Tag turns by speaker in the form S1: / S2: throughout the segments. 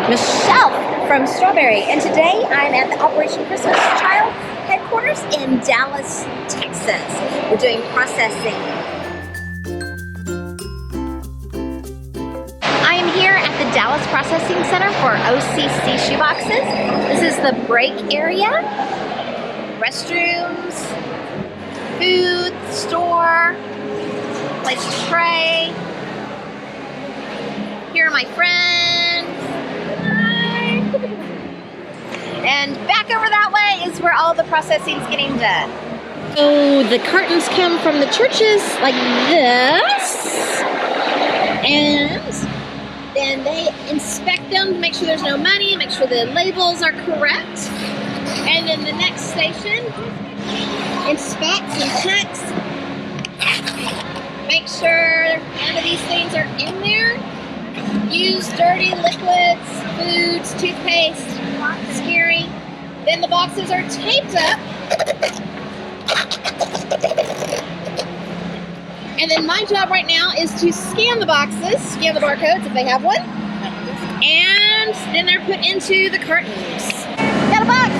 S1: Michelle from Straw-Bearie, and today I'm at the Operation Christmas Child headquarters in Dallas, Texas. We're doing processing. I am here at the Dallas Processing Center for OCC shoeboxes. This is the break area, restrooms, food, store, place to pray. Here are my friends. Hi. And back over that way is where all the processing is getting done. So the cartons come from the churches like this, and then they inspect them to make sure there's no money, make sure the labels are correct. And then the next station inspects and checks, make sure none of these things are in there. Use dirty liquids, foods, toothpaste, scary. Then the boxes are taped up. And then my job right now is to scan the boxes, scan the barcodes if they have one. And then they're put into the cartons. Got a box!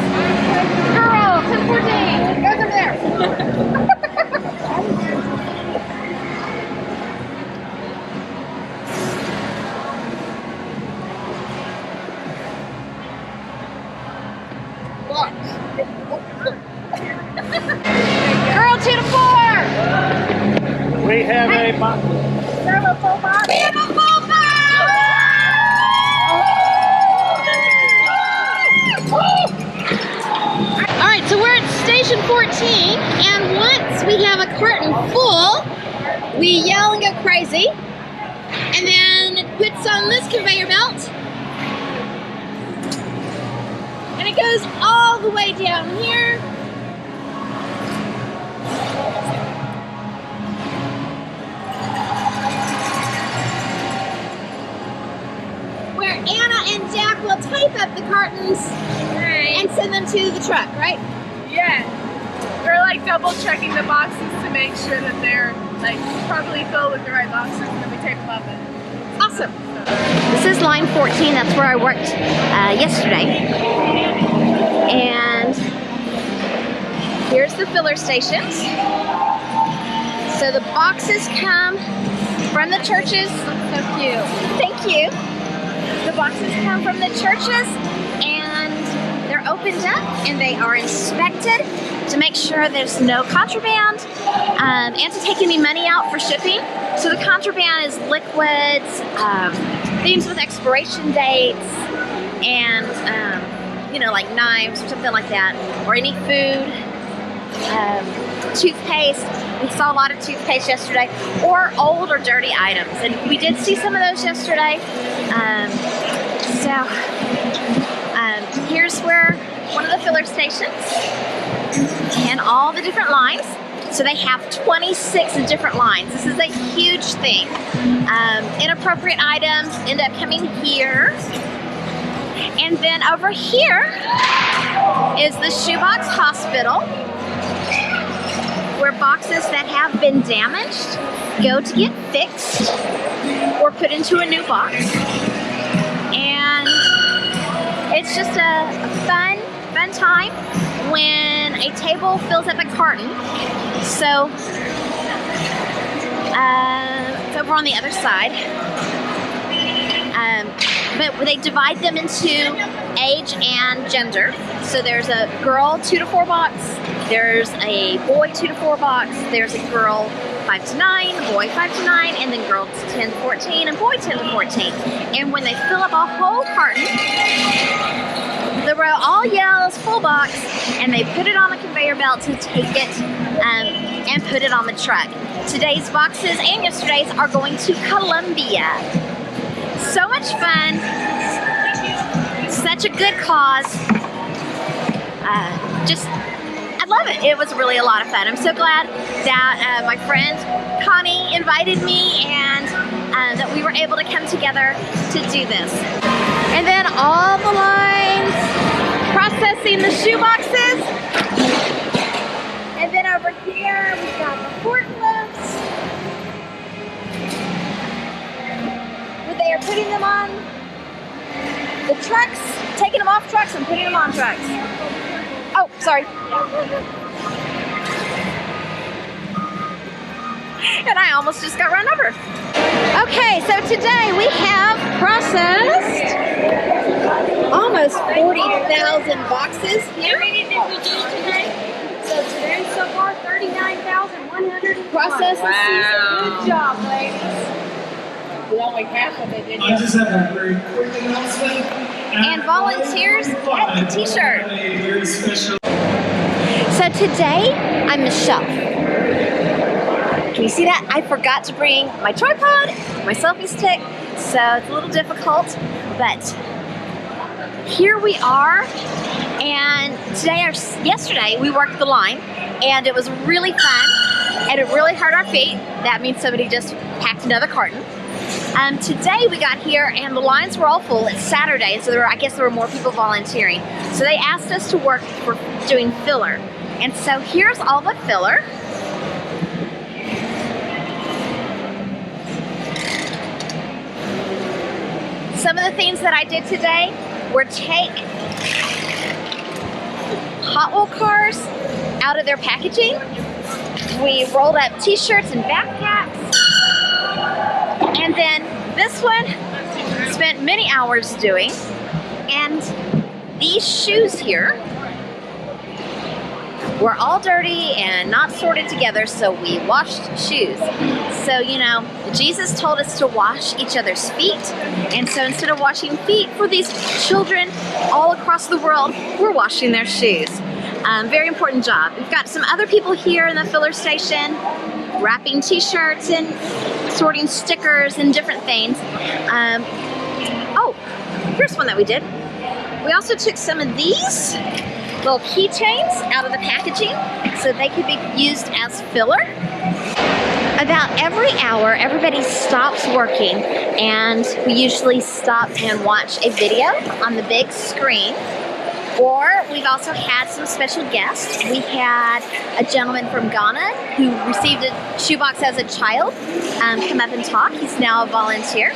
S1: Girl, 1014, goes over there. Girl 2 to 4.
S2: We have a box.
S1: Girl a full box. We have a full box. All right, so we're at station 14, and once we have a carton full, we yell and go crazy, and then it puts on this conveyor belt. And it goes all the way down here. Where Anna and Jack will tape up the cartons and send them to the truck, right?
S3: Yeah. We're like double checking the boxes to make sure that they're like properly filled with the right boxes, and then we tape them up.
S1: Awesome. This is line 14. That's where I worked yesterday. And here's the filler stations. So the boxes come from the churches. So cute. Thank you. The boxes come from the churches, and they're opened up and they are inspected to make sure there's no contraband and to take any money out for shipping. So the contraband is liquids, things with expiration dates, and you know, like knives or something like that, or any food, toothpaste. We saw a lot of toothpaste yesterday, or old or dirty items, and we did see some of those yesterday. Here's where one of the filler stations and all the different lines. So they have 26 different lines. This is a huge thing. Inappropriate items end up coming here. And then over here is the shoebox hospital, where boxes that have been damaged go to get fixed or put into a new box. And it's just a fun time when a table fills up a carton. So it's over on the other side. But they divide them into age and gender. So there's a girl 2 to 4 box, there's a boy 2 to 4 box, there's a girl 5 to 9, boy 5 to 9, and then girls 10 to 14 and boy 10 to 14. And when they fill up a whole carton, the row all yells full box, and they put it on the conveyor belt to take it and put it on the truck. Today's boxes and yesterday's are going to Columbia. So much fun, such a good cause. I love it. It was really a lot of fun. I'm so glad that my friend Connie invited me, and that we were able to come together to do this. And then all the lines processing the shoe boxes. And then over here we've got the forklifts, where they are putting them on the trucks, taking them off trucks and putting them on trucks. Oh, sorry. And I almost just got run over. Okay, so today we have processed almost 40,000 boxes here.
S2: How many did we do today?
S1: So today so far,
S2: 39,100
S1: processed this season.
S2: Good job, ladies. With only half of it, didn't
S4: I just have a very quick announcement.
S1: And volunteers get the t-shirt.
S4: A very special.
S1: So today, I'm Michelle. Can you see that? I forgot to bring my tripod, my selfie stick, so it's a little difficult, but here we are. And yesterday we worked the line, and it was really fun, and it really hurt our feet. That means somebody just packed another carton. Today we got here and the lines were all full. It's Saturday, so I guess there were more people volunteering. So they asked us to work for doing filler. And so here's all the filler. Some of the things that I did today were take Hot Wheel cars out of their packaging. We rolled up t-shirts and backpacks. And then this one spent many hours doing. And these shoes here were all dirty and not sorted together, so we washed shoes. So, you know, Jesus told us to wash each other's feet. And so instead of washing feet for these children all across the world, we're washing their shoes. Very important job. We've got some other people here in the filler station wrapping t-shirts and sorting stickers and different things. Oh, here's one that we did. We also took some of these little keychains out of the packaging so they could be used as filler. About every hour, everybody stops working, and we usually stop and watch a video on the big screen. Or we've also had some special guests. We had a gentleman from Ghana who received a shoebox as a child come up and talk. He's now a volunteer.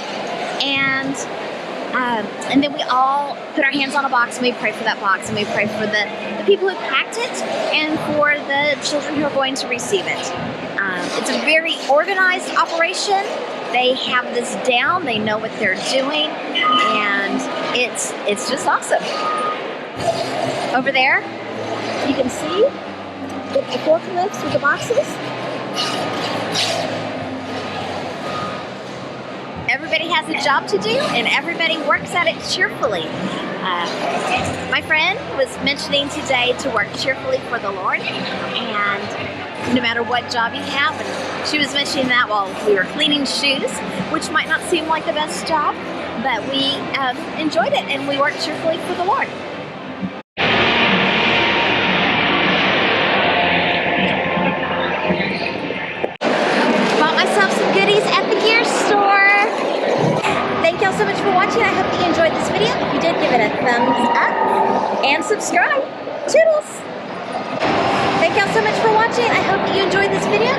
S1: And then we all put our hands on a box and we pray for that box, and we pray for the people who packed it and for the children who are going to receive it. It's a very organized operation. They have this down, they know what they're doing, and it's just awesome. Over there, you can see the forklifts with the boxes. Everybody has a job to do, and everybody works at it cheerfully. My friend was mentioning today to work cheerfully for the Lord, and no matter what job you have, and she was mentioning that while we were cleaning shoes, which might not seem like the best job, but we enjoyed it, and we worked cheerfully for the Lord. Bought myself some goodies at the gear store. Thank y'all so much for watching. I hope you enjoyed this video. If you did, give it a thumbs up and subscribe. Toodles! Thank y'all so much for watching. I hope that you enjoyed this video.